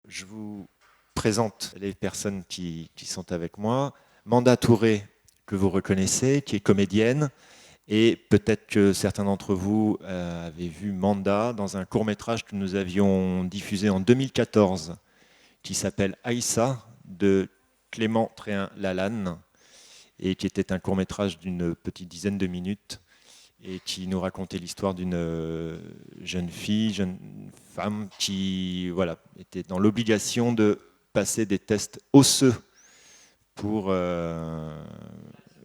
je vous présente les personnes qui sont avec moi. Manda Touré, que vous reconnaissez, qui est comédienne. Et peut-être que certains d'entre vous avaient vu Manda dans un court-métrage que nous avions diffusé en 2014, qui s'appelle Aïssa, de Clément Tréhin-Lalanne, et qui était un court-métrage d'une petite dizaine de minutes, et qui nous racontait l'histoire d'une jeune fille, jeune femme, qui voilà, était dans l'obligation de passer des tests osseux pour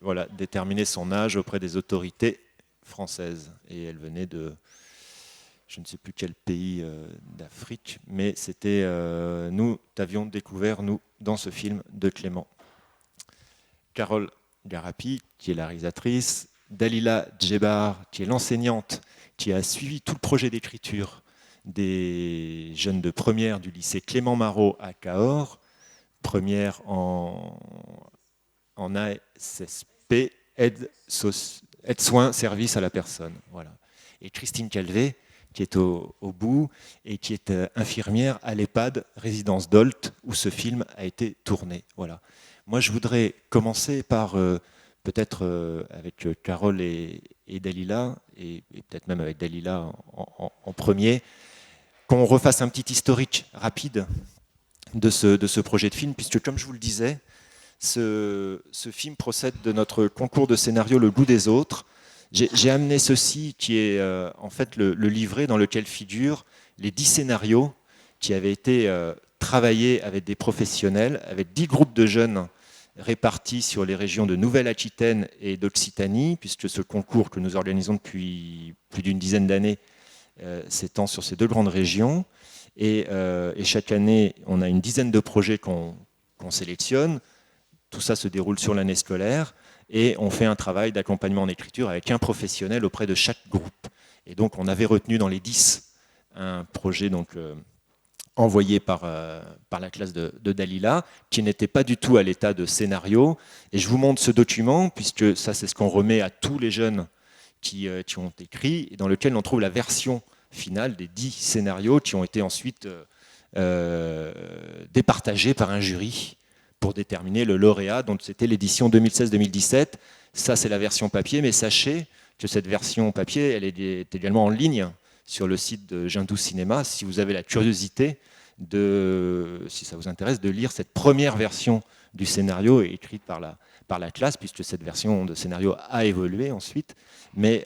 voilà, déterminer son âge auprès des autorités françaises. Et elle venait de, je ne sais plus quel pays d'Afrique, mais c'était, nous avions découvert, nous, dans ce film de Clément. Carole Garapi, qui est la réalisatrice, Dalila Djebar, qui est l'enseignante, qui a suivi tout le projet d'écriture des jeunes de première du lycée Clément Marot à Cahors, première en ASSP, aide soins, service à la personne. Voilà. Et Christine Calvé, qui est au bout et qui est infirmière à l'EHPAD Résidence Dolt, où ce film a été tourné. Voilà. Moi, je voudrais commencer par, peut-être avec Carole et Dalila, et peut-être même avec Dalila en premier, qu'on refasse un petit historique rapide de ce projet de film, puisque comme je vous le disais, ce film procède de notre concours de scénario Le goût des autres. J'ai amené ceci qui est en fait le livret dans lequel figurent les 10 scénarios qui avaient été travaillés avec des professionnels, avec 10 groupes de jeunes répartis sur les régions de Nouvelle-Aquitaine et d'Occitanie, puisque ce concours que nous organisons depuis plus d'une dizaine d'années s'étend sur ces deux grandes régions. Et chaque année, on a une dizaine de projets qu'on sélectionne. Tout ça se déroule sur l'année scolaire et on fait un travail d'accompagnement en écriture avec un professionnel auprès de chaque groupe. Et donc on avait retenu dans les 10 un projet donc, envoyé par la classe de Dalila, qui n'était pas du tout à l'état de scénario. Et je vous montre ce document, puisque ça c'est ce qu'on remet à tous les jeunes qui ont écrit, et dans lequel on trouve la version finale des 10 scénarios qui ont été ensuite départagés par un jury pour déterminer le lauréat. Donc c'était l'édition 2016-2017. Ça, c'est la version papier, mais sachez que cette version papier, elle est également en ligne sur le site de Jindou Cinéma, si vous avez la curiosité, si ça vous intéresse, de lire cette première version du scénario écrite par la classe, puisque cette version de scénario a évolué ensuite. Mais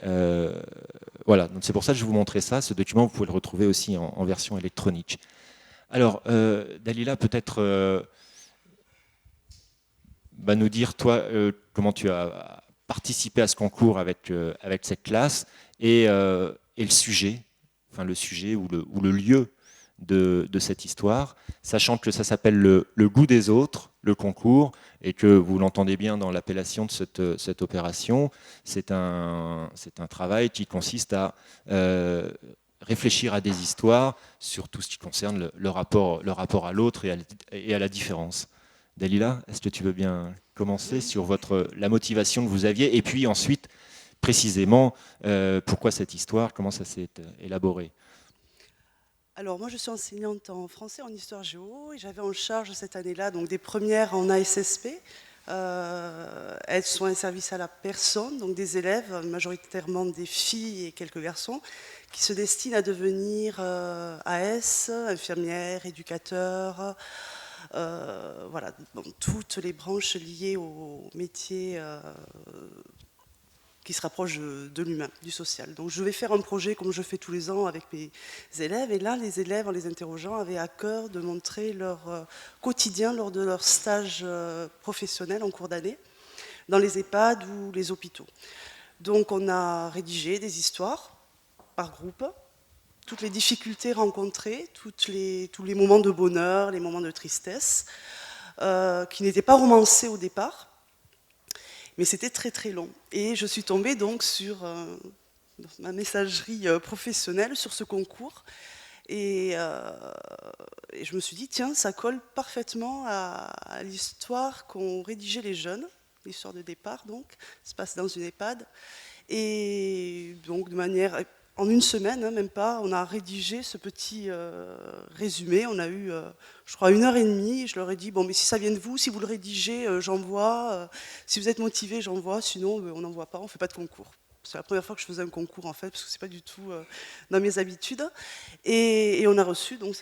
voilà, donc c'est pour ça que je vais vous montrer ça. Ce document, vous pouvez le retrouver aussi en version électronique. Alors, Dalila, peut-être nous dire, toi, comment tu as participé à ce concours avec cette classe et le sujet, enfin le sujet ou le lieu de cette histoire, sachant que ça s'appelle le goût des autres, le concours, et que vous l'entendez bien dans l'appellation de cette opération, c'est un travail qui consiste à réfléchir à des histoires sur tout ce qui concerne le rapport à l'autre et à la différence. Dalila, est-ce que tu veux bien commencer sur la motivation que vous aviez et puis ensuite, précisément, pourquoi cette histoire, comment ça s'est élaboré? Alors moi je suis enseignante en français, en histoire géo, et j'avais en charge cette année-là donc des premières en ASSP, aide soins et services à la personne, donc des élèves, majoritairement des filles et quelques garçons, qui se destinent à devenir AS, infirmières, éducateurs, voilà, donc toutes les branches liées au métier qui se rapproche de l'humain, du social. Donc je vais faire un projet comme je fais tous les ans avec mes élèves. Et là, les élèves, en les interrogeant, avaient à cœur de montrer leur quotidien lors de leur stage professionnel en cours d'année, dans les EHPAD ou les hôpitaux. Donc on a rédigé des histoires par groupe, toutes les difficultés rencontrées, tous les moments de bonheur, les moments de tristesse, qui n'étaient pas romancés au départ, mais c'était très très long. Et je suis tombée donc sur ma messagerie professionnelle, sur ce concours. Et je me suis dit, tiens, ça colle parfaitement à l'histoire qu'ont rédigée les jeunes, l'histoire de départ donc, ça se passe dans une EHPAD. Et donc de manière en une semaine, hein, même pas, on a rédigé ce petit résumé. On a eu, je crois, 1 heure et demie. Je leur ai dit, bon, mais si ça vient de vous, si vous le rédigez, j'envoie. Si vous êtes motivé, j'envoie. Sinon, on n'envoie pas, on ne fait pas de concours. C'est la première fois que je faisais un concours, en fait, parce que c'est pas du tout dans mes habitudes. Et on a reçu donc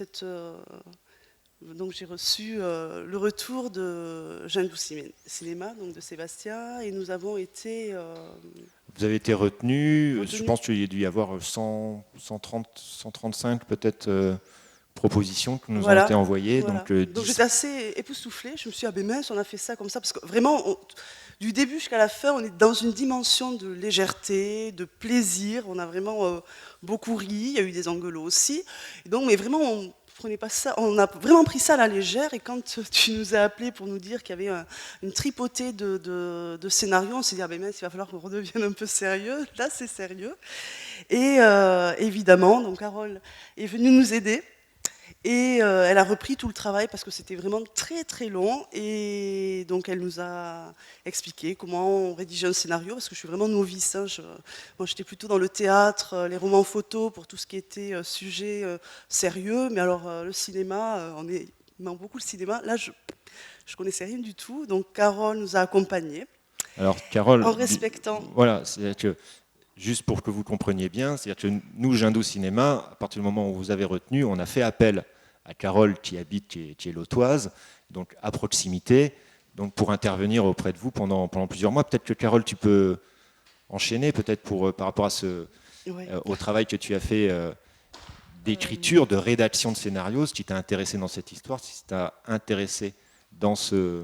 donc j'ai reçu le retour de Jindou Cinéma, donc de Sébastien, et nous avons été... Vous avez été retenu, je pense qu'il y a dû y avoir 130, 135 peut-être propositions qui nous ont été envoyées. Voilà. Donc j'étais assez époustouflée, je me suis dit, ah ben mince, on a fait ça comme ça, parce que vraiment, du début jusqu'à la fin, on est dans une dimension de légèreté, de plaisir, on a vraiment beaucoup ri, il y a eu des engueulots aussi, et donc, mais vraiment, on a vraiment pris ça à la légère, et quand tu nous as appelés pour nous dire qu'il y avait une tripotée de scénarios, on s'est dit, ah ben mince, il va falloir qu'on redevienne un peu sérieux, là c'est sérieux. Et évidemment, donc Carole est venue nous aider, et elle a repris tout le travail parce que c'était vraiment très très long, et donc elle nous a expliqué comment on rédigeait un scénario, parce que je suis vraiment novice, hein. Moi j'étais plutôt dans le théâtre, les romans photos pour tout ce qui était sujet sérieux, mais alors le cinéma, on aime beaucoup le cinéma, là je connaissais rien du tout, donc Carole nous a accompagnés. Alors Carole, en respectant... Voilà, c'est-à-dire que, juste pour que vous compreniez bien, c'est-à-dire que nous, Jindou Cinéma, à partir du moment où vous avez retenu, on a fait appel à Carole qui est l'Autoise, donc à proximité, donc pour intervenir auprès de vous pendant plusieurs mois. Peut-être que Carole, tu peux enchaîner peut-être par rapport à au travail que tu as fait d'écriture, de rédaction de scénarios, ce qui t'a intéressé dans cette histoire, si t'a intéressé dans ce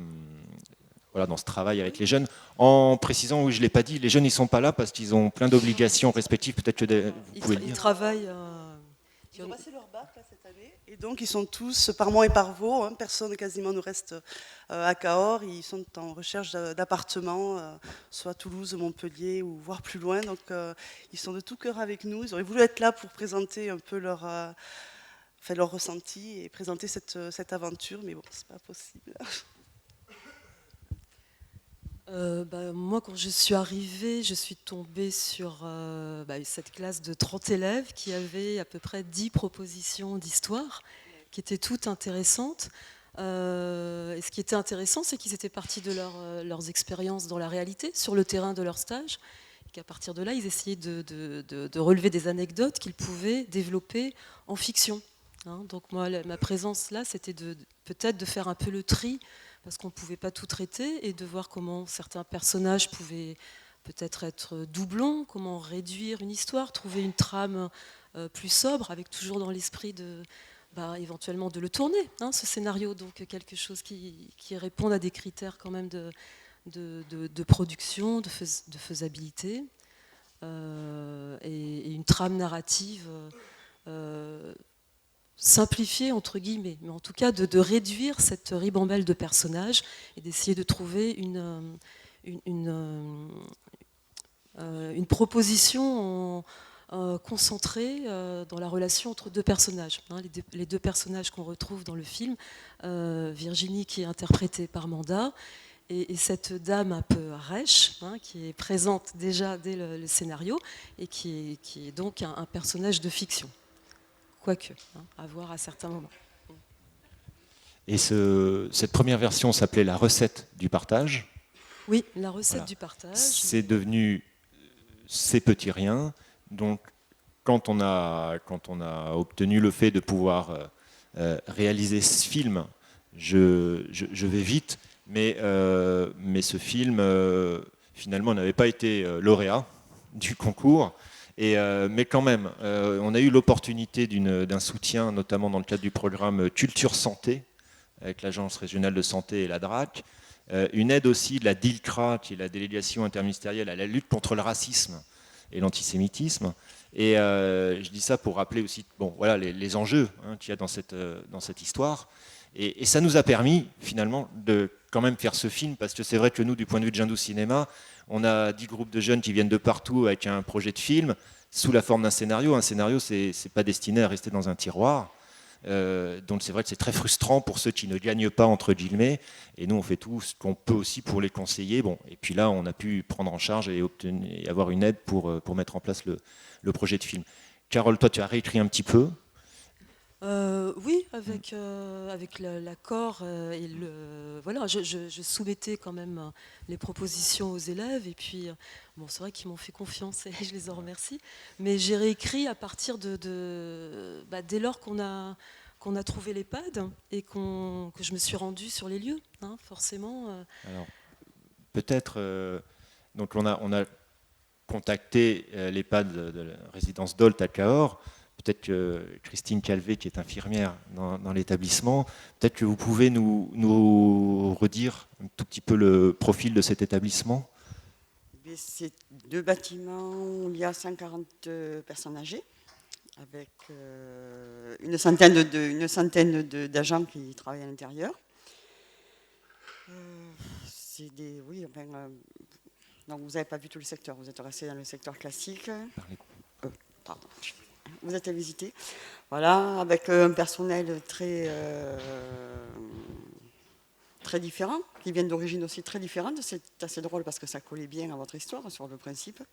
travail avec les jeunes, en précisant, oui, je ne l'ai pas dit, les jeunes, ils ne sont pas là parce qu'ils ont plein d'obligations respectives, peut-être que vous pouvez le dire. Ils travaillent... Ils ont passé leur bac là, cette année, et donc ils sont tous par Mont et par Vaux, hein, personne quasiment ne reste à Cahors, ils sont en recherche d'appartements, soit à Toulouse, Montpellier, ou voire plus loin, donc ils sont de tout cœur avec nous, ils auraient voulu être là pour présenter un peu leur ressenti et présenter cette aventure, mais bon, c'est pas possible. Moi, quand je suis arrivée, je suis tombée sur cette classe de 30 élèves qui avait à peu près 10 propositions d'histoire, qui étaient toutes intéressantes. Et ce qui était intéressant, c'est qu'ils étaient partis de leurs expériences dans la réalité, sur le terrain de leur stage, et qu'à partir de là, ils essayaient de relever des anecdotes qu'ils pouvaient développer en fiction. Hein, donc moi, ma présence là, c'était peut-être de faire un peu le tri, parce qu'on ne pouvait pas tout traiter, et de voir comment certains personnages pouvaient peut-être être doublons, comment réduire une histoire, trouver une trame plus sobre, avec toujours dans l'esprit éventuellement de le tourner, hein, ce scénario, donc quelque chose qui réponde à des critères quand même de production, de faisabilité, et une trame narrative simplifier entre guillemets, mais en tout cas de réduire cette ribambelle de personnages et d'essayer de trouver une proposition concentrée dans la relation entre deux personnages. Hein, les deux personnages qu'on retrouve dans le film, Virginie qui est interprétée par Manda, et cette dame un peu rêche, hein, qui est présente déjà dès le scénario, et qui est donc un personnage de fiction. Quoique, hein, à voir à certains moments. Et cette première version s'appelait La recette du partage. Oui, La recette du partage. C'est devenu Ces petits riens. Donc, quand on a obtenu le fait de pouvoir réaliser ce film, je vais vite, mais ce film, finalement, n'avait pas été lauréat du concours. Mais quand même, on a eu l'opportunité d'un soutien, notamment dans le cadre du programme Culture Santé, avec l'Agence régionale de santé et la DRAC, une aide aussi de la DILCRA, qui est la délégation interministérielle à la lutte contre le racisme et l'antisémitisme. Et je dis ça pour rappeler aussi les enjeux qu'il y a dans cette histoire. Et ça nous a permis, finalement, de quand même faire ce film, parce que c'est vrai que nous, du point de vue de Jindou Cinéma, on a 10 groupes de jeunes qui viennent de partout avec un projet de film sous la forme d'un scénario. Un scénario, c'est pas destiné à rester dans un tiroir. Donc c'est vrai que c'est très frustrant pour ceux qui ne gagnent pas, entre guillemets. Et nous, on fait tout ce qu'on peut aussi pour les conseiller. Bon, et puis là, on a pu prendre en charge et avoir une aide pour mettre en place le projet de film. Carole, toi, tu as réécrit un petit peu. Oui, avec l'accord et voilà, je soumettais quand même les propositions aux élèves et puis bon, c'est vrai qu'ils m'ont fait confiance et je les en remercie. Mais j'ai réécrit à partir dès lors qu'on a trouvé l'EHPAD et que je me suis rendue sur les lieux, hein, forcément. Alors, peut-être, donc on a contacté l'EHPAD de la résidence Dolt à Cahors. Peut-être que Christine Calvé, qui est infirmière dans l'établissement, peut-être que vous pouvez nous redire un tout petit peu le profil de cet établissement. C'est 2 bâtiments où il y a 140 personnes âgées, avec une centaine d'agents qui travaillent à l'intérieur. Oui, enfin, donc vous n'avez pas vu tout le secteur, vous êtes resté dans le secteur classique. Pardon. Vous êtes à visiter. Voilà, avec un personnel très différent, qui viennent d'origines aussi très différentes. C'est assez drôle parce que ça collait bien à votre histoire sur le principe,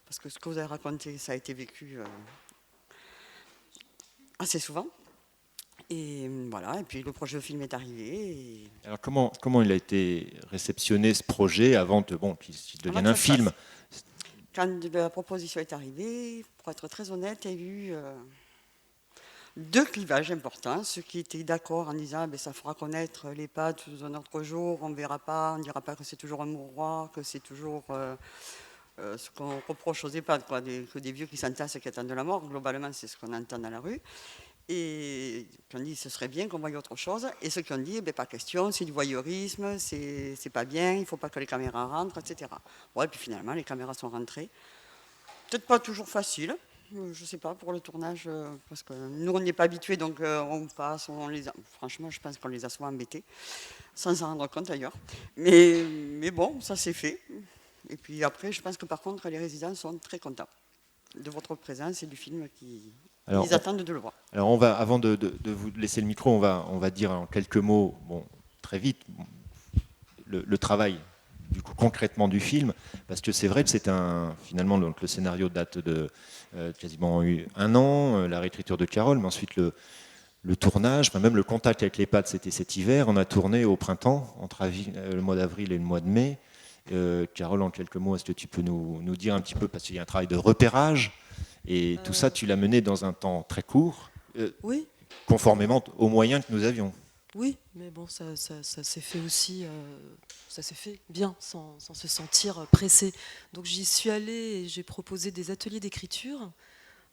parce que ce que vous avez raconté, ça a été vécu assez souvent. Et voilà, et puis le projet de film est arrivé. Alors comment il a été réceptionné ce projet avant qu'il devienne un film? Quand la proposition est arrivée, pour être très honnête, il y a eu 2 clivages importants. Ceux qui étaient d'accord en disant ça fera connaître l'EHPAD sous un autre jour, on ne verra pas, on ne dira pas que c'est toujours un mouroir, que c'est toujours ce qu'on reproche aux EHPAD, que des vieux qui s'entassent et qui attendent de la mort. Globalement, c'est ce qu'on entend dans la rue. Et qui ont dit ce serait bien qu'on voie autre chose. Et ceux qui ont dit pas question, c'est du voyeurisme, c'est pas bien, il ne faut pas que les caméras rentrent, etc. Ouais, puis finalement, les caméras sont rentrées. Peut-être pas toujours facile. Je ne sais pas, pour le tournage, parce que nous, on n'est pas habitués, donc on passe, franchement, je pense qu'on les a souvent embêtés, sans s'en rendre compte d'ailleurs. Mais bon, ça s'est fait. Et puis après, je pense que par contre, les résidents sont très contents de votre présence et du film ils attendent de le voir. Alors, avant de vous laisser le micro, on va dire en quelques mots, très vite, le travail concrètement du film, parce que c'est vrai que finalement donc, le scénario date de quasiment 1 an, la réécriture de Carole, mais ensuite le tournage, même le contact avec l'EHPAD, c'était cet hiver. On a tourné au printemps, entre le mois d'avril et le mois de mai. Carole, en quelques mots, est-ce que tu peux nous dire un petit peu, parce qu'il y a un travail de repérage, et tout ça, tu l'as mené dans un temps très court, Oui. Conformément aux moyens que nous avions. Oui, mais bon, ça s'est fait aussi, ça s'est fait bien, sans se sentir pressé. Donc j'y suis allée et j'ai proposé des ateliers d'écriture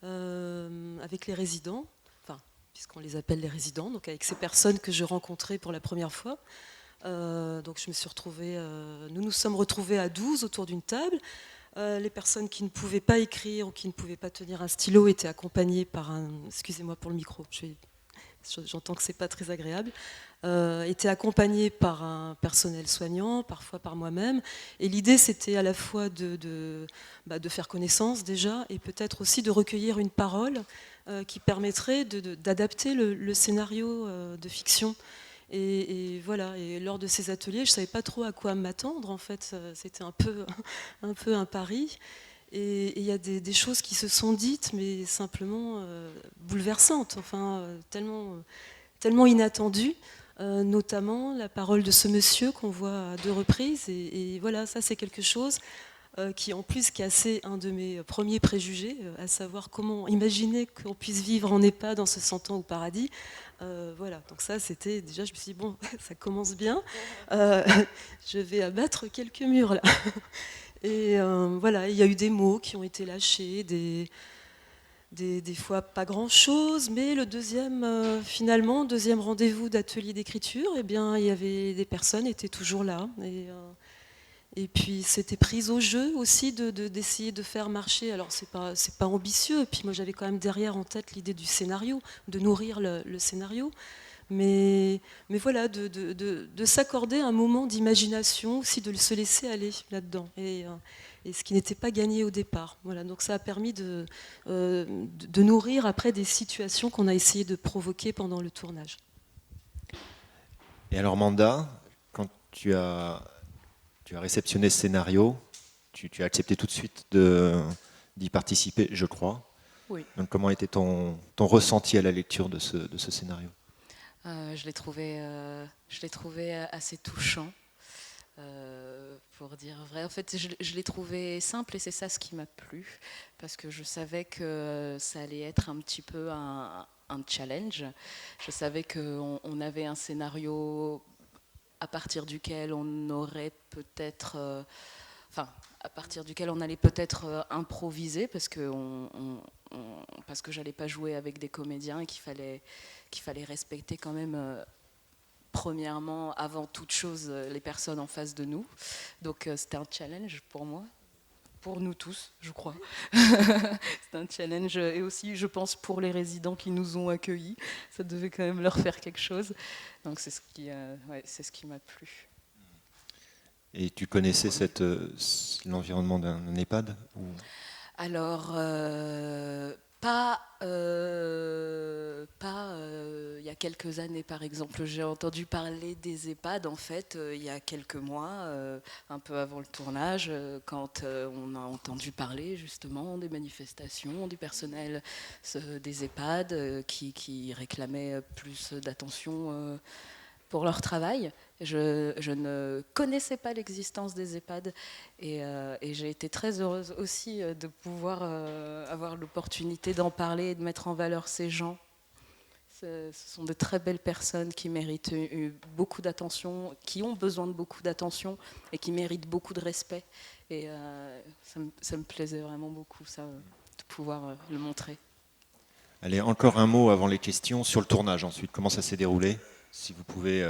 avec les résidents, enfin, puisqu'on les appelle les résidents, donc avec ces personnes que je rencontrais pour la première fois. Donc je me suis retrouvée, nous sommes retrouvés à 12 autour d'une table. Les personnes qui ne pouvaient pas écrire ou qui ne pouvaient pas tenir un stylo étaient accompagnées par excusez-moi pour le micro, j'entends que c'est pas très agréable, étaient accompagnées par un personnel soignant, parfois par moi-même. Et l'idée, c'était à la fois de faire connaissance déjà, et peut-être aussi de recueillir une parole qui permettrait d'adapter le scénario de fiction. Et voilà, et lors de ces ateliers, je ne savais pas trop à quoi m'attendre, en fait, c'était un peu un pari. Et il y a des choses qui se sont dites, mais simplement bouleversantes, enfin, tellement inattendues, notamment la parole de ce monsieur qu'on voit à 2 reprises. Et voilà, ça c'est quelque chose qui en plus cassait un de mes premiers préjugés, à savoir comment imaginer qu'on puisse vivre en EHPAD en se sentant au paradis. Voilà, donc ça c'était déjà, je me suis dit, bon, ça commence bien, je vais abattre quelques murs là. Et voilà, il y a eu des mots qui ont été lâchés, des fois pas grand-chose, mais le deuxième rendez-vous d'atelier d'écriture, eh bien, il y avait des personnes étaient toujours là. Et puis c'était prise au jeu aussi d'essayer de faire marcher. Alors c'est pas ambitieux. Puis moi j'avais quand même derrière en tête l'idée du scénario, de nourrir le scénario. Mais voilà, de s'accorder un moment d'imagination, aussi de se laisser aller là-dedans. Et ce qui n'était pas gagné au départ. Voilà, donc ça a permis de nourrir après des situations qu'on a essayé de provoquer pendant le tournage. Et alors Manda, quand tu as réceptionné ce scénario, tu as accepté tout de suite d'y participer, je crois. Oui. Donc, comment était ton ressenti à la lecture de ce scénario? Je l'ai trouvé assez touchant, pour dire vrai. En fait, je l'ai trouvé simple et c'est ça ce qui m'a plu, parce que je savais que ça allait être un petit peu un challenge. Je savais qu'on avait un scénario à partir duquel on aurait peut-être... à partir duquel on allait peut-être improviser, parce que j'allais pas jouer avec des comédiens et qu'il fallait respecter quand même, premièrement, avant toute chose, les personnes en face de nous. Donc c'était un challenge pour moi, pour nous tous, je crois. C'est un challenge, et aussi, je pense, pour les résidents qui nous ont accueillis. Ça devait quand même leur faire quelque chose. Donc c'est ce qui m'a plu. Et tu connaissais l'environnement d'un EHPAD ou... Alors, pas il y a quelques années, par exemple. J'ai entendu parler des EHPAD, en fait, il y a quelques mois, un peu avant le tournage, quand on a entendu parler, justement, des manifestations du personnel des EHPAD qui réclamaient plus d'attention pour leur travail. Je ne connaissais pas l'existence des EHPAD et j'ai été très heureuse aussi de pouvoir avoir l'opportunité d'en parler et de mettre en valeur ces gens. Ce sont de très belles personnes qui méritent beaucoup d'attention, qui ont besoin de beaucoup d'attention et qui méritent beaucoup de respect. Et ça me plaisait vraiment beaucoup, ça, de pouvoir le montrer. Allez, encore un mot avant les questions sur le tournage ensuite. Comment ça s'est déroulé? Si vous pouvez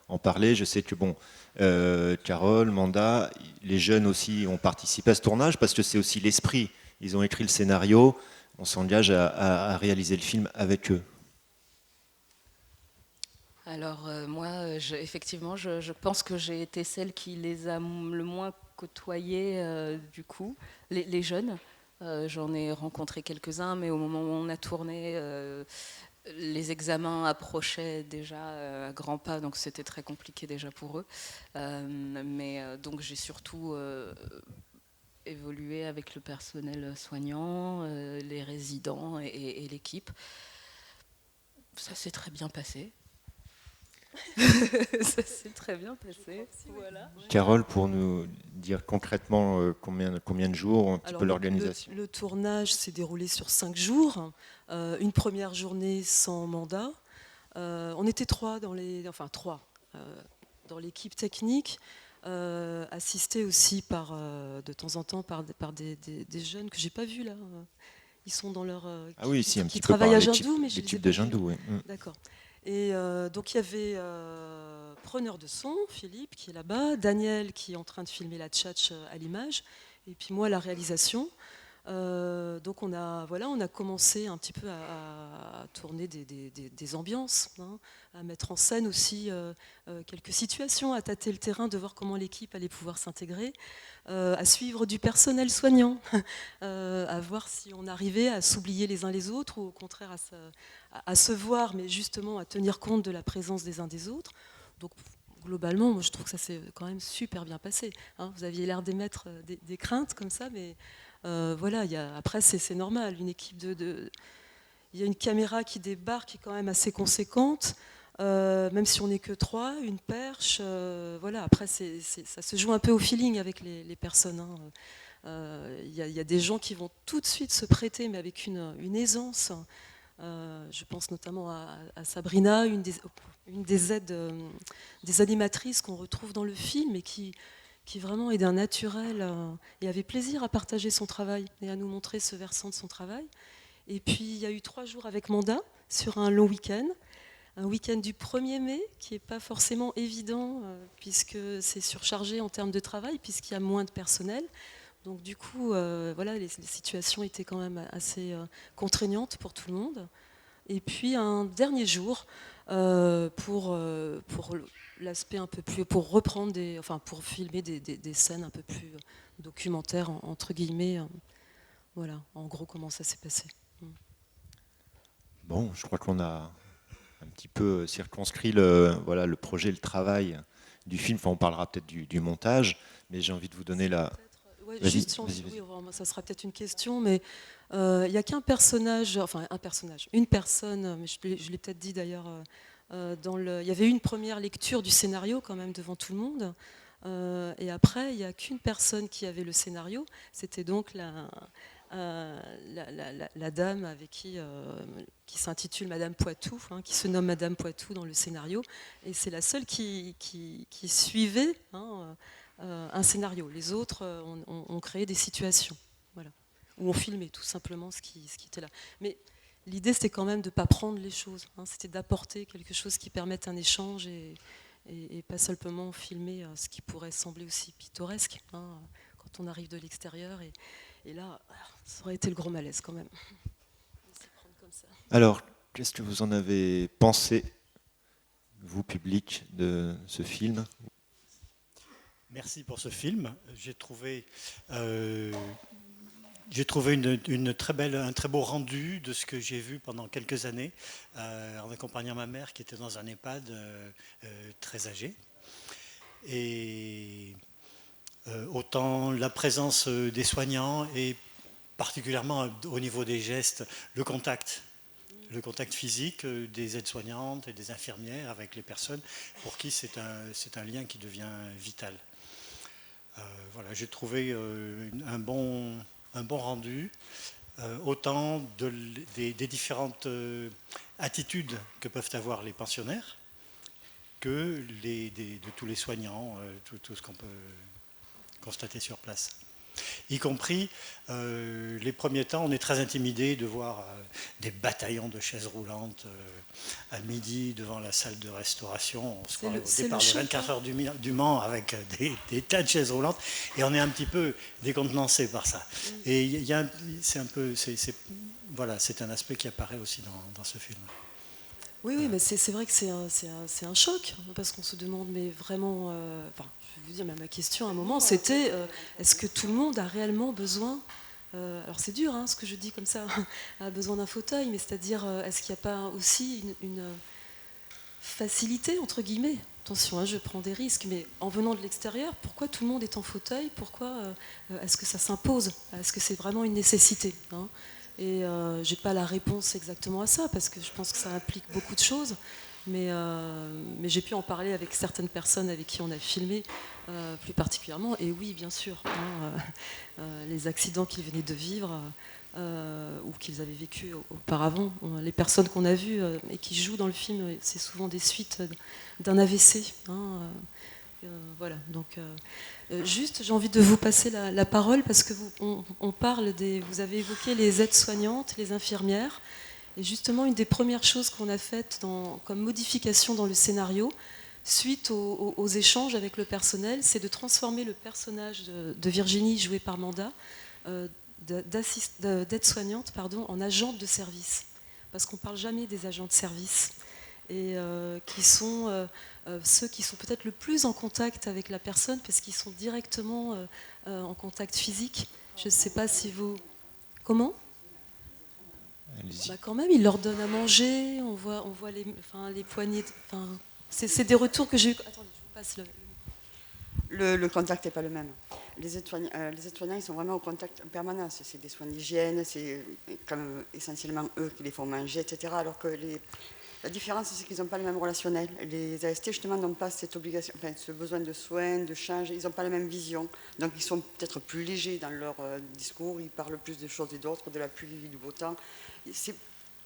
en parler. Je sais que Carole, Manda, les jeunes aussi ont participé à ce tournage parce que c'est aussi l'esprit. Ils ont écrit le scénario. On s'engage à réaliser le film avec eux. Alors moi, effectivement, je pense que j'ai été celle qui les a le moins côtoyés du coup, les jeunes. J'en ai rencontré quelques-uns, mais au moment où on a tourné, les examens approchaient déjà à grands pas, donc c'était très compliqué déjà pour eux. Donc j'ai surtout évolué avec le personnel soignant, les résidents et l'équipe. Ça s'est très bien passé. Ça s'est très bien passé. Voilà. Carole, pour nous dire concrètement combien de jours, un petit peu l'organisation. Le tournage s'est déroulé sur 5 jours. Une première journée sans Manda. On était trois dans l'équipe technique, assistés aussi de temps en temps par des jeunes que j'ai pas vus là. Ils sont dans leur ah oui, si, un petit qui peu travaillent par à Jindou, mais je l'équipe les ai de pas vus. Jindou, oui. D'accord. Et donc il y avait preneur de son, Philippe, qui est là-bas, Daniel, qui est en train de filmer la tchatch à l'image, et puis moi, la réalisation. Donc on a commencé un petit peu à tourner des ambiances, hein, à mettre en scène aussi quelques situations, à tâter le terrain, de voir comment l'équipe allait pouvoir s'intégrer, à suivre du personnel soignant, à voir si on arrivait à s'oublier les uns les autres ou au contraire à se voir, mais justement à tenir compte de la présence des uns des autres. Donc globalement, moi, je trouve que ça s'est quand même super bien passé, hein. Vous aviez l'air d'émettre des craintes comme ça, mais voilà, après c'est normal, une équipe il y a une caméra qui débarque qui est quand même assez conséquente, même si on n'est que 3, une perche, voilà, après ça se joue un peu au feeling avec les personnes, hein. Il y a des gens qui vont tout de suite se prêter, mais avec une aisance. Je pense notamment à Sabrina, une des aides, des animatrices qu'on retrouve dans le film et qui vraiment est d'un naturel et avait plaisir à partager son travail et à nous montrer ce versant de son travail. Et puis il y a eu 3 jours avec Manda sur un long week-end, un week-end du 1er mai qui n'est pas forcément évident puisque c'est surchargé en termes de travail, puisqu'il y a moins de personnel. Donc du coup, voilà, les situations étaient quand même assez contraignantes pour tout le monde. Et puis un dernier jour pour l'aspect un peu plus, pour reprendre pour filmer des scènes un peu plus documentaires entre guillemets. Voilà, en gros comment ça s'est passé. Bon, je crois qu'on a un petit peu circonscrit le projet, le travail du film. Enfin, on parlera peut-être du montage, mais j'ai envie de vous donner Ouais, Vas-y, juste, vas-y, vas-y. oui, ça sera peut-être une question, mais il n'y a qu'un personnage, enfin une personne, mais je l'ai peut-être dit d'ailleurs, il y avait eu une première lecture du scénario quand même devant tout le monde, et après il n'y a qu'une personne qui avait le scénario, c'était donc la dame avec qui s'intitule Madame Poitou, hein, qui se nomme Madame Poitou dans le scénario, et c'est la seule qui suivait, hein, un scénario. Les autres ont créé des situations, voilà, ou ont filmé tout simplement ce qui était là. Mais l'idée, c'était quand même de ne pas prendre les choses, hein, c'était d'apporter quelque chose qui permette un échange et pas simplement filmer ce qui pourrait sembler aussi pittoresque, hein, quand on arrive de l'extérieur. Et là, ça aurait été le gros malaise quand même. Laisser prendre comme ça. Alors, qu'est-ce que vous en avez pensé, vous, public, de ce film? Merci pour ce film. J'ai trouvé un très beau rendu de ce que j'ai vu pendant quelques années en accompagnant ma mère qui était dans un EHPAD très âgé. Et autant la présence des soignants et particulièrement au niveau des gestes, le contact physique des aides-soignantes et des infirmières avec les personnes pour qui c'est un lien qui devient vital. Voilà, j'ai trouvé un bon rendu, autant des différentes attitudes que peuvent avoir les pensionnaires que de tous les soignants, tout ce qu'on peut constater sur place. Y compris les premiers temps, on est très intimidé de voir des bataillons de chaises roulantes à midi devant la salle de restauration. On se croit au départ des 24 heures du Mans avec des tas de chaises roulantes et on est un petit peu décontenancé par ça. Et c'est un aspect qui apparaît aussi dans ce film. Oui, mais c'est vrai que c'est un choc, parce qu'on se demande, mais vraiment, je vais vous dire, ma question à un moment, c'était, est-ce que tout le monde a réellement besoin, alors c'est dur, hein, ce que je dis comme ça, a besoin d'un fauteuil, mais c'est-à-dire, est-ce qu'il n'y a pas aussi une facilité, entre guillemets, attention, hein, je prends des risques, mais en venant de l'extérieur, pourquoi tout le monde est en fauteuil? Pourquoi est-ce que ça s'impose? Est-ce que c'est vraiment une nécessité, hein? Et je n'ai pas la réponse exactement à ça, parce que je pense que ça implique beaucoup de choses. Mais j'ai pu en parler avec certaines personnes avec qui on a filmé, plus particulièrement. Et oui, bien sûr, hein, les accidents qu'ils venaient de vivre ou qu'ils avaient vécu auparavant, les personnes qu'on a vues et qui jouent dans le film, c'est souvent des suites d'un AVC. Hein, voilà, donc juste j'ai envie de vous passer la parole parce que on parle vous avez évoqué les aides-soignantes, les infirmières, et justement une des premières choses qu'on a faites comme modification dans le scénario suite aux échanges avec le personnel, c'est de transformer le personnage de Virginie jouée par Manda d'aide-soignante en agente de service, parce qu'on ne parle jamais des agents de service et qui sont ceux qui sont peut-être le plus en contact avec la personne parce qu'ils sont directement en contact physique. Je ne sais pas si vous... Comment ? Bah quand même, ils leur donnent à manger, on voit les poignées... c'est des retours que j'ai eu... Attendez, je vous passe le contact n'est pas le même. Les aides-soignants, ils sont vraiment au contact en permanence. C'est des soins d'hygiène, c'est quand même essentiellement eux qui les font manger, etc. Alors que la différence, c'est qu'ils n'ont pas le même relationnel. Les AST, justement, n'ont pas cette obligation, ce besoin de soins, de change. Ils n'ont pas la même vision. Donc, ils sont peut-être plus légers dans leur discours. Ils parlent plus de choses et d'autres, de la pluie, du beau temps. C'est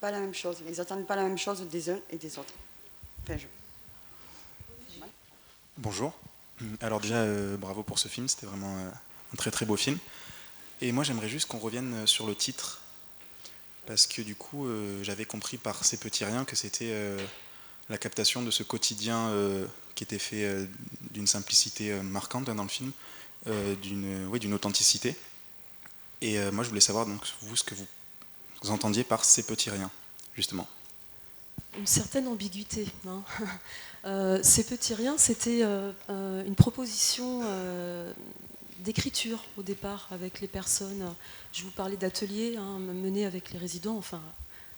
pas la même chose. Ils n'attendent pas la même chose des uns et des autres. Bonjour. Alors déjà, bravo pour ce film. C'était vraiment un très très beau film. Et moi, j'aimerais juste qu'on revienne sur le titre. Parce que du coup, j'avais compris par Ces petits riens que c'était la captation de ce quotidien qui était fait d'une simplicité marquante dans le film, d'une authenticité. Et moi, je voulais savoir, donc, vous, ce que vous entendiez par Ces petits riens, justement. Une certaine ambiguïté. Hein. Ces petits riens, c'était une proposition d'écriture au départ avec les personnes. Je vous parlais d'ateliers menés avec les résidents, enfin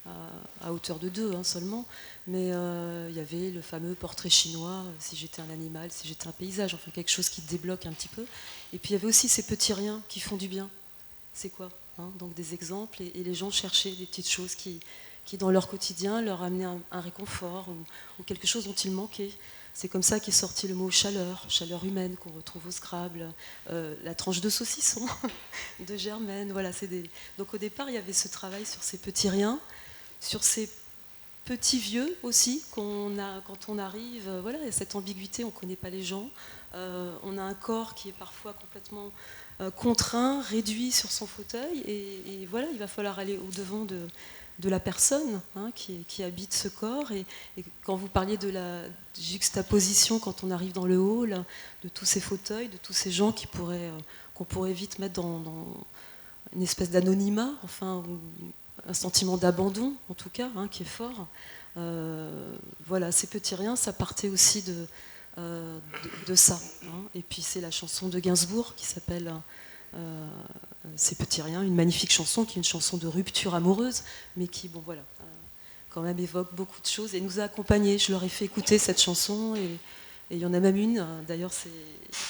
à hauteur de 2 seulement, mais il y avait le fameux portrait chinois, si j'étais un animal, si j'étais un paysage, enfin quelque chose qui débloque un petit peu. Et puis il y avait aussi ces petits riens qui font du bien. C'est quoi donc des exemples, et les gens cherchaient des petites choses qui dans leur quotidien leur amenaient un réconfort ou quelque chose dont ils manquaient. C'est comme ça qu'est sorti le mot chaleur humaine qu'on retrouve au Scrabble, la tranche de saucisson de Germaine. Voilà, donc au départ, il y avait ce travail sur ces petits riens, sur ces petits vieux aussi, qu'on a quand on arrive. Voilà, il y a cette ambiguïté, on ne connaît pas les gens. On a un corps qui est parfois complètement contraint, réduit sur son fauteuil, et voilà, il va falloir aller au-devant de la personne qui habite ce corps. Et quand vous parliez de la juxtaposition, quand on arrive dans le hall, de tous ces fauteuils, de tous ces gens qu'on pourrait vite mettre dans une espèce d'anonymat, enfin, un sentiment d'abandon, en tout cas, qui est fort. Voilà, ces petits riens, ça partait aussi de ça. Et puis c'est la chanson de Gainsbourg qui s'appelle Ces petits riens, une magnifique chanson qui est une chanson de rupture amoureuse, mais qui, bon voilà, quand même évoque beaucoup de choses et nous a accompagnés. Je leur ai fait écouter cette chanson, et il y en a même une, d'ailleurs c'est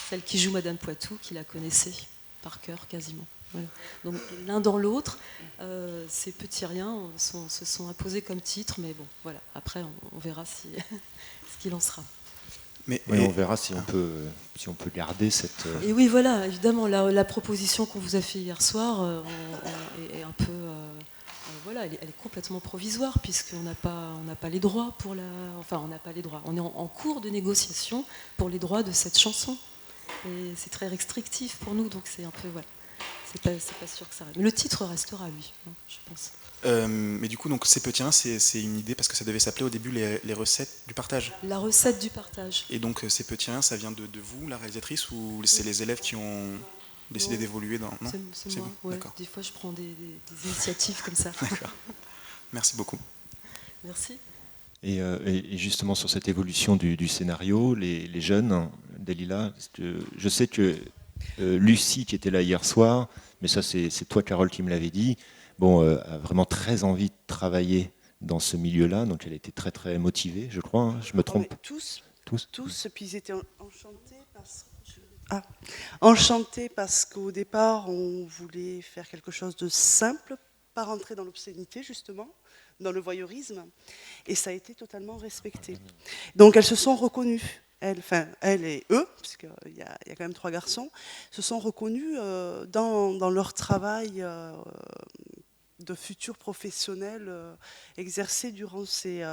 celle qui joue Madame Poitou, qui la connaissait par cœur quasiment. Voilà. Donc l'un dans l'autre, ces petits riens se sont imposés comme titre, mais bon, voilà. Après on verra ce qu'il en sera. Mais on verra si on peut garder cette... Et oui, voilà, évidemment, la proposition qu'on vous a fait hier soir est un peu... voilà, elle est complètement provisoire, puisqu'on n'a pas les droits pour la... Enfin, on n'a pas les droits. On est en cours de négociation pour les droits de cette chanson. Et c'est très restrictif pour nous, donc c'est un peu... Voilà. C'est pas sûr que ça reste. Mais le titre restera, lui, je pense. Mais du coup, donc, ces petits riens, c'est une idée, parce que ça devait s'appeler au début les recettes du partage. La recette du partage. Et donc ces petits riens, ça vient de vous, la réalisatrice, ou c'est les élèves qui ont décidé d'évoluer dans... Non, c'est moi. Ouais. Des fois, je prends des initiatives comme ça. D'accord. Merci beaucoup. Merci. Et justement, sur cette évolution du scénario, les jeunes, Dalila, je sais que Lucie, qui était là hier soir, mais ça c'est toi, Carole, qui me l'avais dit, a vraiment très envie de travailler dans ce milieu-là, donc elle était très très motivée, je crois, je me trompe. Tous, puis ils étaient enchantés parce qu'au départ, on voulait faire quelque chose de simple, pas rentrer dans l'obscénité, justement, dans le voyeurisme, et ça a été totalement respecté. Donc elles se sont reconnues. Elles et eux, puisqu'il y a quand même 3 garçons, se sont reconnus dans leur travail de futurs professionnels exercés durant ces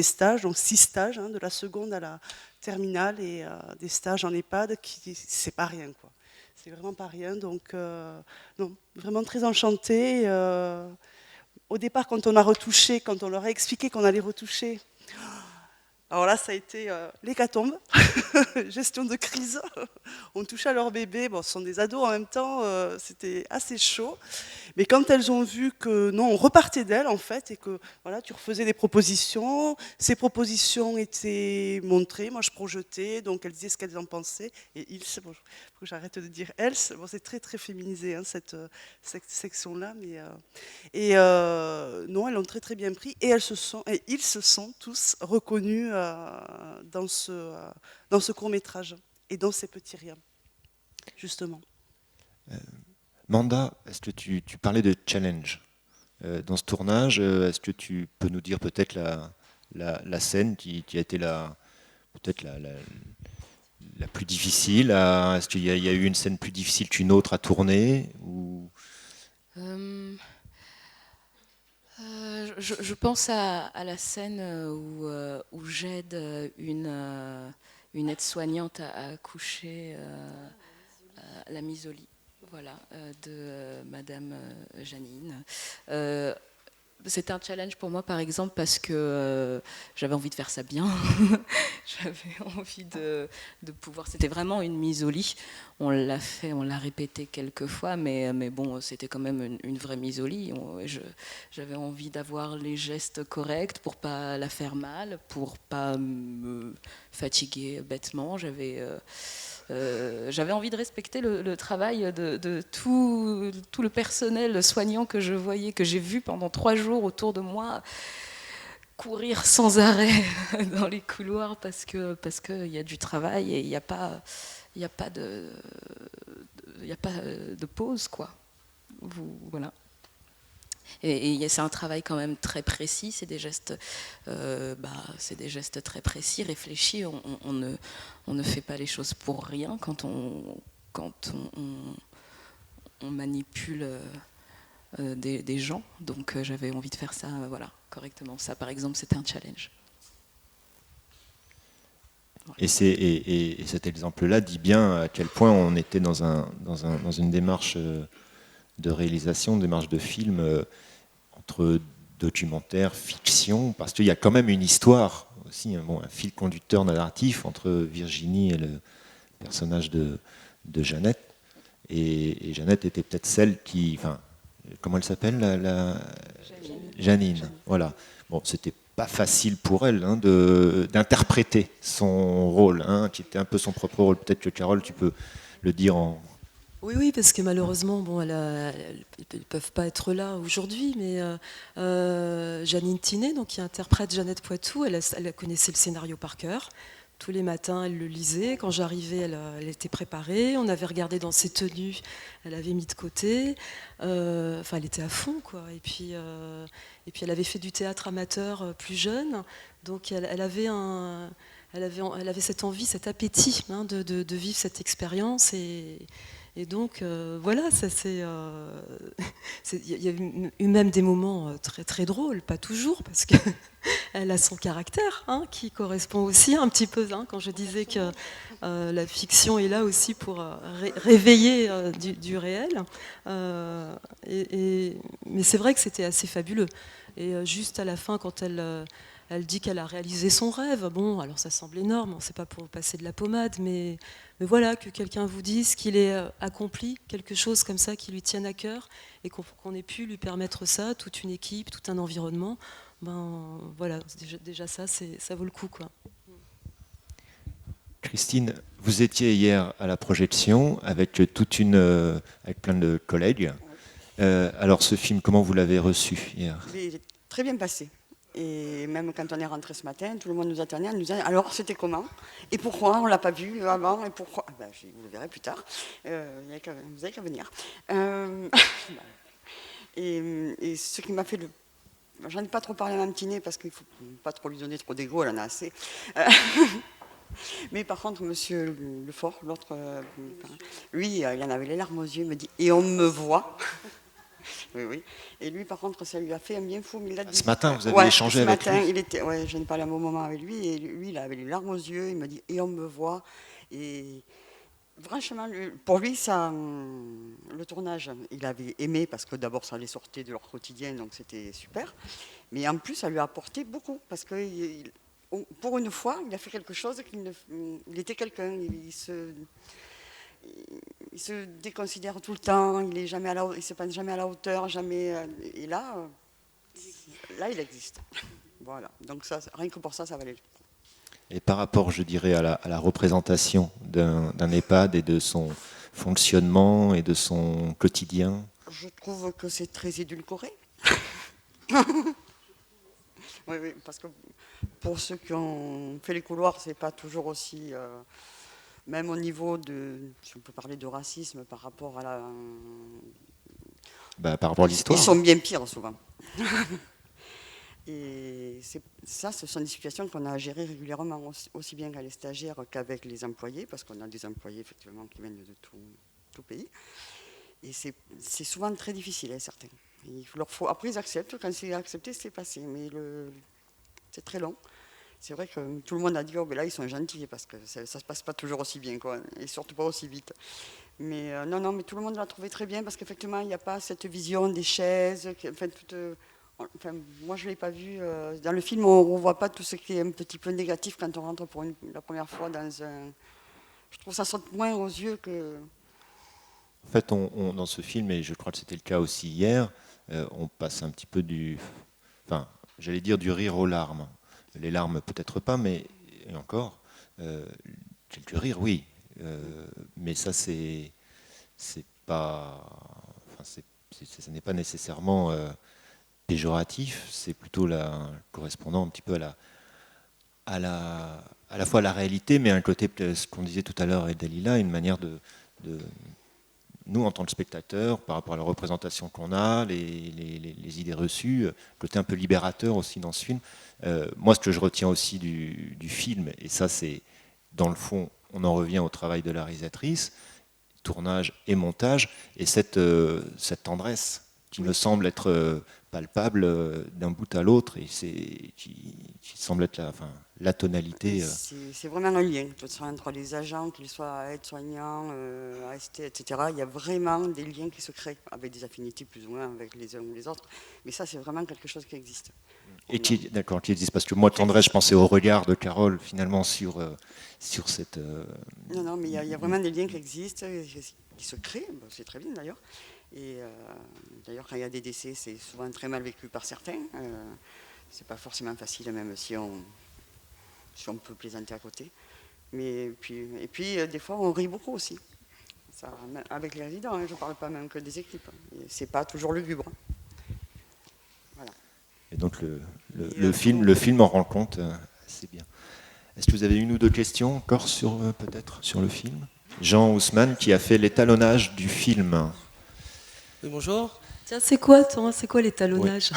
stages, donc 6 stages, de la seconde à la terminale, et des stages en EHPAD, c'est pas rien, quoi. C'est vraiment pas rien, donc non, vraiment très enchantée. Au départ, quand on leur a expliqué qu'on allait retoucher, alors là, ça a été l'hécatombe, gestion de crise. On touchait à leur bébé, ce sont des ados en même temps, c'était assez chaud. Mais quand elles ont vu que non, on repartait d'elles en fait, et que voilà, tu refaisais des propositions, ces propositions étaient montrées, moi je projetais, donc elles disaient ce qu'elles en pensaient. Et il faut que j'arrête de dire elles, c'est très très féminisé cette section-là, mais non, elles l'ont très très bien pris, et ils se sont tous reconnus dans ce court-métrage et dans ces petits riens, justement. Manda, est-ce que tu parlais de challenge dans ce tournage? Est-ce que tu peux nous dire peut-être la scène qui a été peut-être la plus difficile? Est-ce qu'il y a eu une scène plus difficile qu'une autre à tourner ou... Je pense à la scène où j'aide une aide-soignante à accoucher la mise au lit, voilà, de Madame Janine. C'était un challenge pour moi, par exemple, parce que j'avais envie de faire ça bien. J'avais envie de pouvoir... C'était vraiment une mise au lit. On l'a fait, on l'a répété quelques fois, mais bon, c'était quand même une vraie mise au lit. J'avais envie d'avoir les gestes corrects pour pas la faire mal, pour pas me fatiguer bêtement. j'avais envie de respecter le travail de tout le personnel soignant que je voyais, que j'ai vu pendant 3 jours autour de moi, courir sans arrêt dans les couloirs parce que y a du travail et il n'y a pas de pause, quoi. Voilà. Et c'est un travail quand même très précis, c'est des gestes très précis, réfléchis. On ne fait pas les choses pour rien quand on manipule des gens. Donc j'avais envie de faire ça, voilà, correctement. Ça, par exemple, c'était un challenge. Et cet exemple-là dit bien à quel point on était dans une démarche de réalisation, une démarche de film entre documentaire, fiction, parce qu'il y a quand même une histoire aussi, un fil conducteur narratif entre Virginie et le personnage de Jeannette. Et Jeannette était peut-être celle qui... Enfin, comment elle s'appelle Janine. Voilà. Bon, c'était pas facile pour elle d'interpréter son rôle, qui était un peu son propre rôle. Peut-être que Carole, tu peux le dire en... Oui, parce que malheureusement, ils ne peuvent pas être là aujourd'hui, mais Janine Tinet, qui interprète Jeannette Poitou, elle connaissait le scénario par cœur. Tous les matins, elle le lisait. Quand j'arrivais, elle était préparée. On avait regardé dans ses tenues, elle avait mis de côté. Elle était à fond, quoi. Et puis, elle avait fait du théâtre amateur plus jeune, donc elle avait cette envie, cet appétit de vivre cette expérience. Et donc, voilà, il y a eu même des moments très, très drôles, pas toujours, parce qu'elle a son caractère, qui correspond aussi un petit peu, quand je disais que la fiction est là aussi pour réveiller du réel. Mais c'est vrai que c'était assez fabuleux. Et juste à la fin, quand elle dit qu'elle a réalisé son rêve. Bon, alors ça semble énorme, c'est pas pour passer de la pommade, mais voilà, que quelqu'un vous dise qu'il ait accompli quelque chose comme ça qui lui tienne à cœur et qu'on ait pu lui permettre ça, toute une équipe, tout un environnement, voilà, déjà ça, ça vaut le coup, quoi. Christine, vous étiez hier à la projection avec avec plein de collègues. Alors ce film, comment vous l'avez reçu hier ? Il est très bien passé. Et même quand on est rentré ce matin, tout le monde nous attendait en nous disant alors c'était comment ? Et pourquoi on ne l'a pas vu avant ? Et pourquoi ? Vous le verrez plus tard. Vous n'avez qu'à venir. Et ce qui m'a fait le... J'en ai pas trop parlé à Mme Tinet parce qu'il ne faut pas trop lui donner trop d'ego, elle en a assez. Mais par contre, monsieur Lefort, l'autre, lui, il en avait les larmes aux yeux, il me dit et on me voit. Oui. Et lui, par contre, ça lui a fait un bien fou. Mais ce matin, vous avez échangé avec lui. J'en ai parlé un bon moment avec lui. Et lui, il avait les larmes aux yeux. Il m'a dit, et on me voit. Et franchement, pour lui, le tournage, il avait aimé parce que d'abord, ça les sortait de leur quotidien, donc c'était super. Mais en plus, ça lui a apporté beaucoup parce que pour une fois, il a fait quelque chose il était quelqu'un. Il se déconsidère tout le temps, il ne se pense jamais à la hauteur, jamais. Et là, il existe. Voilà. Donc ça, rien que pour ça, ça valait le coup. Et par rapport, je dirais, à la représentation d'un EHPAD et de son fonctionnement et de son quotidien. Je trouve que c'est très édulcoré. Oui, parce que pour ceux qui ont fait les couloirs, c'est pas toujours aussi. Même au niveau si on peut parler de racisme par rapport à par rapport à l'histoire. Ils sont bien pires souvent. Et ce sont des situations qu'on a à gérer régulièrement, aussi bien qu'avec les stagiaires qu'avec les employés, parce qu'on a des employés effectivement qui viennent de tout pays. Et c'est souvent très difficile, certains. Après, ils acceptent, quand c'est accepté, c'est passé. Mais c'est très long. C'est vrai que tout le monde a dit oh, ben là ils sont gentils parce que ça se passe pas toujours aussi bien, quoi, et surtout pas aussi vite. Mais non, mais tout le monde l'a trouvé très bien parce qu'effectivement il n'y a pas cette vision des chaises. Moi je l'ai pas vu dans le film. On voit pas tout ce qui est un petit peu négatif quand on rentre pour la première fois dans un. Je trouve ça saute moins aux yeux que. En fait, dans ce film, et je crois que c'était le cas aussi hier, on passe un petit peu du rire aux larmes. Les larmes, peut-être pas, mais et encore, quelques rires, oui. Mais ça, c'est pas, enfin, ce n'est pas nécessairement péjoratif, c'est plutôt correspondant un petit peu à la fois à la réalité, mais un côté, ce qu'on disait tout à l'heure et Dalila, une manière de nous, en tant que spectateurs, par rapport à la représentation qu'on a, les idées reçues, côté un peu libérateur aussi dans ce film. Moi, ce que je retiens aussi du film, et ça c'est, dans le fond, on en revient au travail de la réalisatrice, tournage et montage, et cette tendresse qui me semble être palpable d'un bout à l'autre, et qui semble être la tonalité. C'est vraiment un lien entre les agents, qu'ils soient aides-soignants, AST, etc. Il y a vraiment des liens qui se créent, avec des affinités plus ou moins avec les uns ou les autres, mais ça c'est vraiment quelque chose qui existe. Et qui existe, parce que moi, tendresse, je pensais au regard de Carole, finalement, sur cette... Non, mais il y a vraiment des liens qui existent, qui se créent, c'est très bien d'ailleurs. Et d'ailleurs, quand il y a des décès, c'est souvent très mal vécu par certains. C'est pas forcément facile, même si on peut plaisanter à côté. Mais et puis des fois, on rit beaucoup aussi. Ça, avec les résidents, je ne parle pas même que des équipes. C'est pas toujours lugubre. Voilà. Et donc le film en rend compte, c'est bien. Est-ce que vous avez une ou deux questions encore peut-être sur le film? Jean Haussmann, qui a fait l'étalonnage du film. Oui, bonjour. Tiens, c'est quoi l'étalonnage?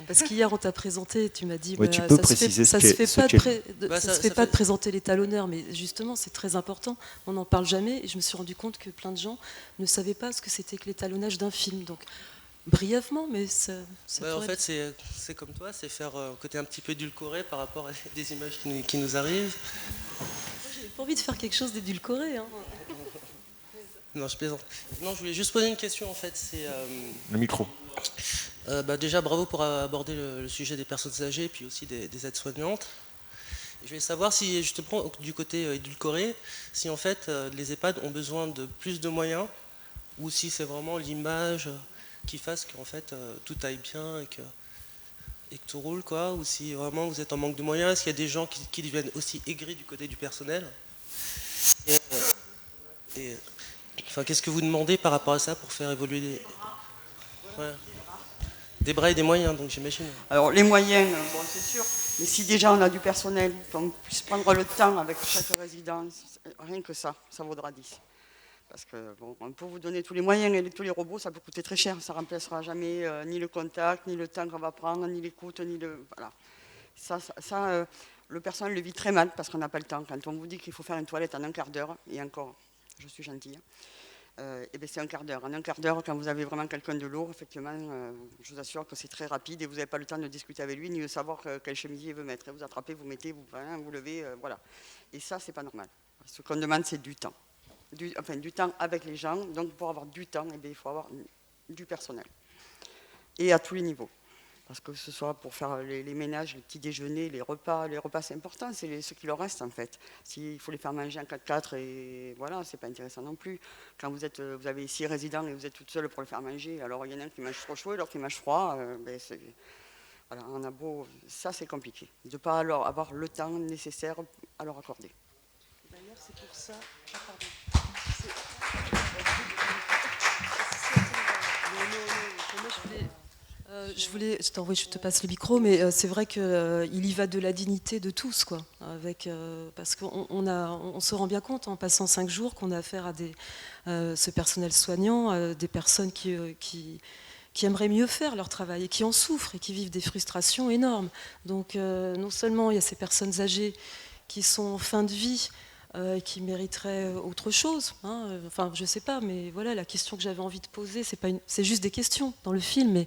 Parce qu'hier, on t'a présenté et tu m'as dit tu peux préciser ça se fait pas de présenter l'étalonneur, mais justement, c'est très important. On n'en parle jamais et je me suis rendu compte que plein de gens ne savaient pas ce que c'était que l'étalonnage d'un film. Donc, brièvement, mais ça en fait, c'est comme toi, c'est faire un côté un petit peu édulcoré par rapport à des images qui nous arrivent. J'ai pas envie de faire quelque chose d'édulcoré. Hein. Non, je plaisante. Non, je voulais juste poser une question en fait. C'est le micro. Déjà, bravo pour aborder le sujet des personnes âgées et puis aussi des aides-soignantes. Je voulais savoir si, justement, du côté édulcoré, si en fait les EHPAD ont besoin de plus de moyens ou si c'est vraiment l'image qui fasse qu'en fait tout aille bien et que tout roule, quoi, ou si vraiment vous êtes en manque de moyens. Est-ce qu'il y a des gens qui deviennent aussi aigris du côté du personnel? Enfin, qu'est-ce que vous demandez par rapport à ça pour faire évoluer des bras et des moyens, donc j'imagine. Alors les moyens, bon, c'est sûr, mais si déjà on a du personnel, qu'on puisse prendre le temps avec chaque résident, rien que ça vaudra 10. Parce que bon, on peut vous donner tous les moyens et tous les robots, ça peut coûter très cher, ça ne remplacera jamais ni le contact, ni le temps qu'on va prendre, ni l'écoute, ni le... Voilà. Ça le personnel le vit très mal parce qu'on n'a pas le temps. Quand on vous dit qu'il faut faire une toilette en un quart d'heure, et encore, je suis gentille, et bien c'est un quart d'heure. En un quart d'heure, quand vous avez vraiment quelqu'un de lourd, effectivement, je vous assure que c'est très rapide et vous n'avez pas le temps de discuter avec lui, ni de savoir quel chemisier il veut mettre. Vous attrapez, vous mettez, vous levez, voilà. Et ça, c'est pas normal. Ce qu'on demande, c'est du temps. Du temps avec les gens. Donc pour avoir du temps, eh bien, il faut avoir du personnel. Et à tous les niveaux. Parce que ce soit pour faire les ménages, les petits déjeuners, les repas c'est important, c'est ce qui leur reste en fait. S'il faut les faire manger en 4x4, et voilà, c'est pas intéressant non plus. Quand vous avez 6 résidents et vous êtes toute seule pour les faire manger, alors il y en a un qui mange trop chaud et l'autre qui mange froid, voilà, on a beau, ça c'est compliqué, de ne pas alors avoir le temps nécessaire à leur accorder. D'ailleurs, c'est pour ça... Ah, pardon. Je te passe le micro, mais c'est vrai qu'il y va de la dignité de tous, quoi. Parce qu'on se rend bien compte en passant 5 jours qu'on a affaire à ce personnel soignant, des personnes qui aimeraient mieux faire leur travail et qui en souffrent et qui vivent des frustrations énormes. Donc non seulement il y a ces personnes âgées qui sont en fin de vie, qui mériteraient autre chose. Hein. Enfin, je ne sais pas, mais voilà, la question que j'avais envie de poser, c'est juste des questions dans le film, mais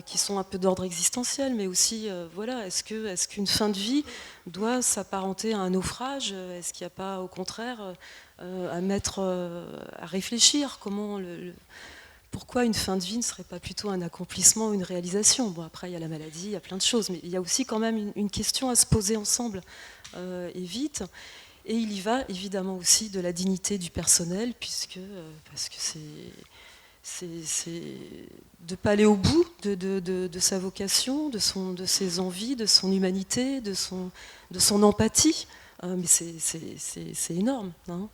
qui sont un peu d'ordre existentiel, mais aussi, voilà, est-ce qu'une fin de vie doit s'apparenter à un naufrage? Est-ce qu'il n'y a pas, au contraire, à réfléchir pourquoi une fin de vie ne serait pas plutôt un accomplissement ou une réalisation? Bon, après, il y a la maladie, il y a plein de choses, mais il y a aussi quand même une question à se poser ensemble, et vite. Et il y va évidemment aussi de la dignité du personnel, parce que c'est de ne pas aller au bout de sa vocation, de ses envies, de son humanité, de son empathie. Mais c'est énorme. Hein.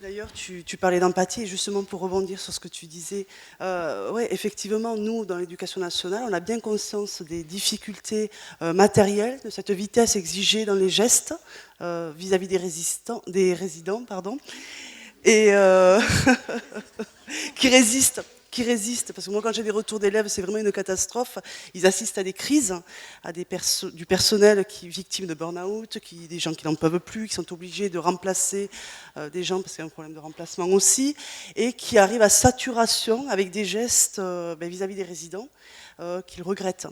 D'ailleurs, tu parlais d'empathie, et justement pour rebondir sur ce que tu disais, ouais, effectivement, nous, dans l'éducation nationale, on a bien conscience des difficultés matérielles, de cette vitesse exigée dans les gestes vis-à-vis des résidents, pardon, et qui résistent, parce que moi quand j'ai des retours d'élèves, c'est vraiment une catastrophe. Ils assistent à des crises, à du personnel qui est victime de burn-out, des gens qui n'en peuvent plus, qui sont obligés de remplacer des gens, parce qu'il y a un problème de remplacement aussi, et qui arrivent à saturation avec des gestes vis-à-vis des résidents qu'ils regrettent.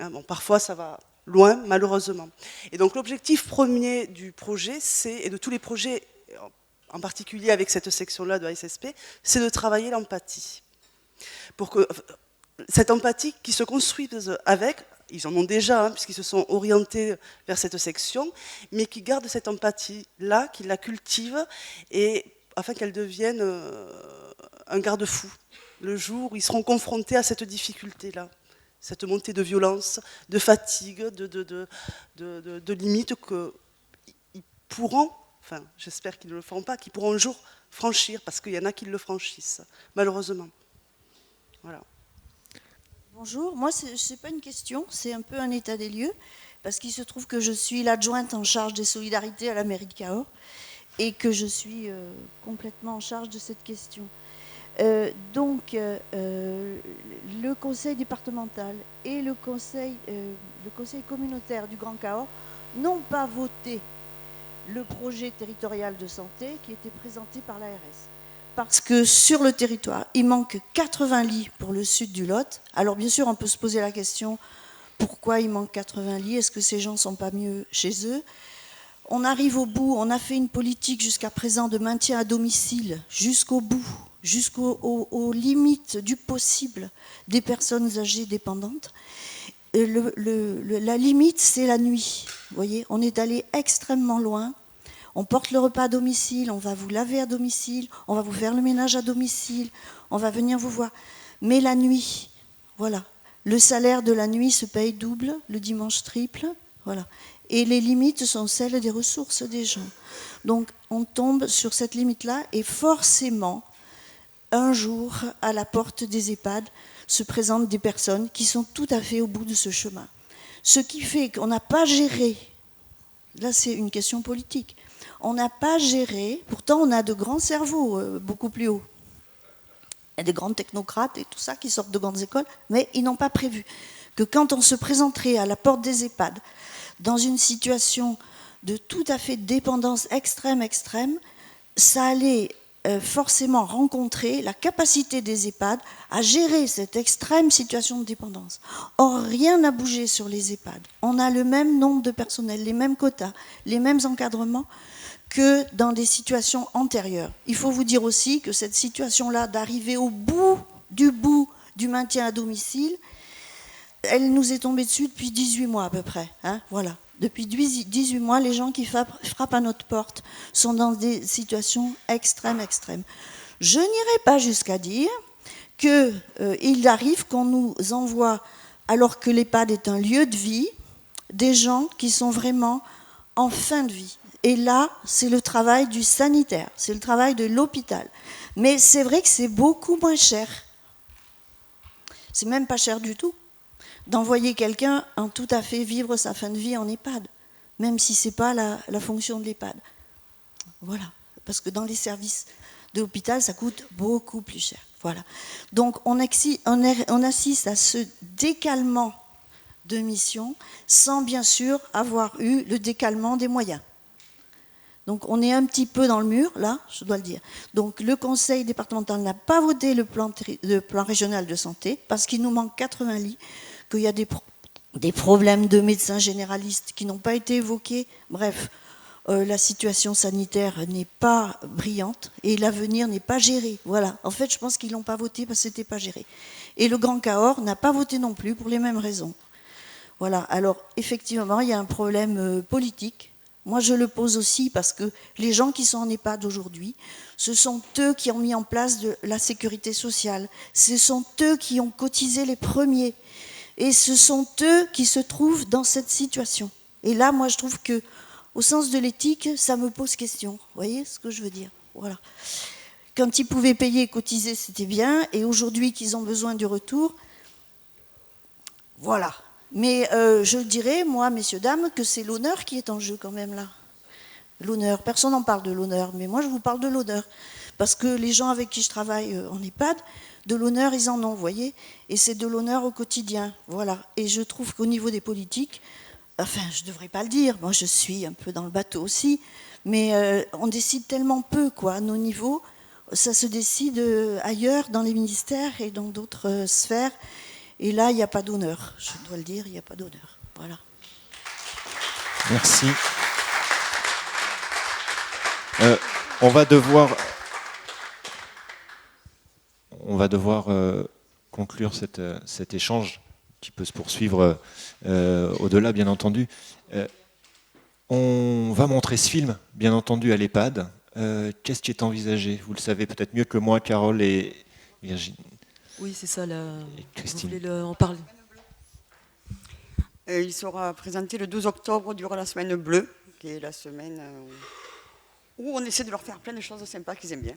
Hein, bon, parfois ça va loin, malheureusement. Et donc l'objectif premier du projet, et de tous les projets, en particulier avec cette section-là de ASSP, c'est de travailler l'empathie. Pour que cette empathie qui se construise avec, ils en ont déjà, hein, puisqu'ils se sont orientés vers cette section, mais qui gardent cette empathie-là, qui la cultivent, et afin qu'elle devienne un garde-fou, le jour où ils seront confrontés à cette difficulté-là, cette montée de violence, de fatigue, de limites qu'ils pourront, enfin j'espère qu'ils ne le feront pas, qu'ils pourront un jour franchir, parce qu'il y en a qui le franchissent, malheureusement. Voilà. Bonjour, moi c'est pas une question, c'est un peu un état des lieux, parce qu'il se trouve que je suis l'adjointe en charge des solidarités à la mairie de Cahors, et que je suis complètement en charge de cette question. Donc le conseil départemental et le conseil communautaire du Grand Cahors n'ont pas voté le projet territorial de santé qui était présenté par l'ARS. Parce que sur le territoire, il manque 80 lits pour le sud du Lot. Alors bien sûr, on peut se poser la question, pourquoi il manque 80 lits? Est-ce que ces gens ne sont pas mieux chez eux? On arrive au bout, on a fait une politique jusqu'à présent de maintien à domicile, jusqu'au bout, jusqu'aux limites du possible des personnes âgées dépendantes. La limite, c'est la nuit. Vous voyez, on est allé extrêmement loin. On porte le repas à domicile, on va vous laver à domicile, on va vous faire le ménage à domicile, on va venir vous voir. Mais la nuit, voilà, le salaire de la nuit se paye double, le dimanche triple, voilà. Et les limites sont celles des ressources des gens. Donc on tombe sur cette limite-là et forcément, un jour, à la porte des EHPAD, se présentent des personnes qui sont tout à fait au bout de ce chemin. Ce qui fait qu'on n'a pas géré, là c'est une question politique, on n'a pas géré, pourtant on a de grands cerveaux beaucoup plus hauts, et des grands technocrates et tout ça qui sortent de grandes écoles, mais ils n'ont pas prévu que quand on se présenterait à la porte des EHPAD dans une situation de tout à fait dépendance extrême, ça allait forcément rencontrer la capacité des EHPAD à gérer cette extrême situation de dépendance. Or, rien n'a bougé sur les EHPAD. On a le même nombre de personnel, les mêmes quotas, les mêmes encadrements que dans des situations antérieures. Il faut vous dire aussi que cette situation-là d'arriver au bout du maintien à domicile, elle nous est tombée dessus depuis 18 mois à peu près. Hein, voilà. Depuis 18 mois, les gens qui frappent à notre porte sont dans des situations extrêmes. Je n'irai pas jusqu'à dire qu'il arrive qu'on nous envoie, alors que l'EHPAD est un lieu de vie, des gens qui sont vraiment en fin de vie. Et là, c'est le travail du sanitaire, c'est le travail de l'hôpital. Mais c'est vrai que c'est beaucoup moins cher. C'est même pas cher du tout d'envoyer quelqu'un en tout à fait vivre sa fin de vie en EHPAD, même si ce n'est pas la fonction de l'EHPAD. Voilà, parce que dans les services de l'hôpital, ça coûte beaucoup plus cher. Voilà. Donc on assiste à ce décalement de mission sans bien sûr avoir eu le décalement des moyens. Donc on est un petit peu dans le mur, là, je dois le dire. Donc le conseil départemental n'a pas voté le plan régional de santé parce qu'il nous manque 80 lits, qu'il y a des problèmes de médecins généralistes qui n'ont pas été évoqués. Bref, la situation sanitaire n'est pas brillante et l'avenir n'est pas géré. Voilà. En fait, je pense qu'ils ne l'ont pas voté parce que ce n'était pas géré. Et le Grand Cahors n'a pas voté non plus pour les mêmes raisons. Voilà. Alors, effectivement, il y a un problème politique. Moi, je le pose aussi parce que les gens qui sont en EHPAD aujourd'hui, ce sont eux qui ont mis en place de la sécurité sociale. Ce sont eux qui ont cotisé les premiers. Et ce sont eux qui se trouvent dans cette situation. Et là, moi, je trouve que, au sens de l'éthique, ça me pose question. Vous voyez ce que je veux dire? Voilà. Quand ils pouvaient payer et cotiser, c'était bien. Et aujourd'hui qu'ils ont besoin du retour, voilà. Mais je dirais, moi, messieurs, dames, que c'est l'honneur qui est en jeu quand même là. L'honneur. Personne n'en parle de l'honneur, mais moi je vous parle de l'honneur. Parce que les gens avec qui je travaille en EHPAD, de l'honneur, ils en ont, vous voyez. Et c'est de l'honneur au quotidien. Voilà. Et je trouve qu'au niveau des politiques, enfin, je ne devrais pas le dire, moi je suis un peu dans le bateau aussi, mais on décide tellement peu, quoi, à nos niveaux. Ça se décide ailleurs, dans les ministères et dans d'autres sphères. Et là, il n'y a pas d'honneur. Je dois le dire, il n'y a pas d'honneur. Voilà. Merci. On va devoir conclure cet échange qui peut se poursuivre au-delà, bien entendu. On va montrer ce film, bien entendu, à l'EHPAD. Qu'est-ce qui est envisagé? Vous le savez peut-être mieux que moi, Carole et Virginie. Oui, c'est ça, Christine. Vous voulez en parler? Il sera présenté le 12 octobre durant la semaine bleue, qui est la semaine où on essaie de leur faire plein de choses sympas qu'ils aiment bien.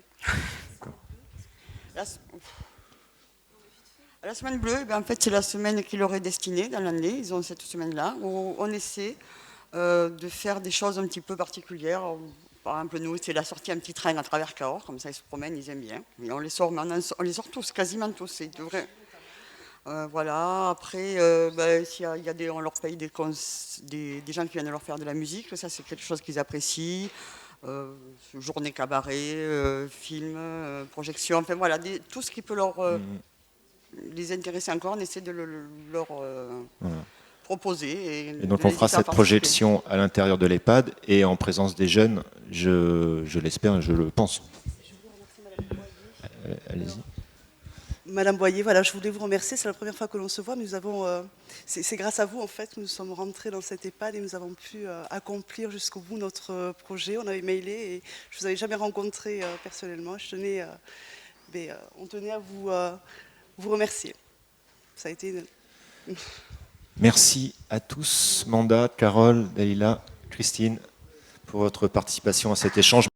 La semaine bleue, en fait, c'est la semaine qui leur est destinée dans l'année. Ils ont cette semaine-là où on essaie de faire des choses un petit peu particulières. Par exemple, nous, c'est la sortie un petit train à travers Cahors, comme ça ils se promènent, ils aiment bien. Mais on les sort, on les sort tous, quasiment tous. C'est vrai. Voilà. Après, on leur paye des gens qui viennent leur faire de la musique. Ça, c'est quelque chose qu'ils apprécient. Journée cabaret, film, projection. Enfin voilà, tout ce qui peut leur les intéresser encore, on essaie de leur proposer. Et donc on fera cette projection à l'intérieur de l'EHPAD et en présence des jeunes, je l'espère et je le pense. Allez-y. Madame Boyer, voilà, je voulais vous remercier. C'est la première fois que l'on se voit. Nous avons, c'est grâce à vous en fait que nous sommes rentrés dans cet EHPAD et nous avons pu accomplir jusqu'au bout notre projet. On avait mailé et je vous avais jamais rencontré personnellement. On tenait à vous remercier. Ça a été Merci à tous, Manda, Carole, Dalila, Christine, pour votre participation à cet échange.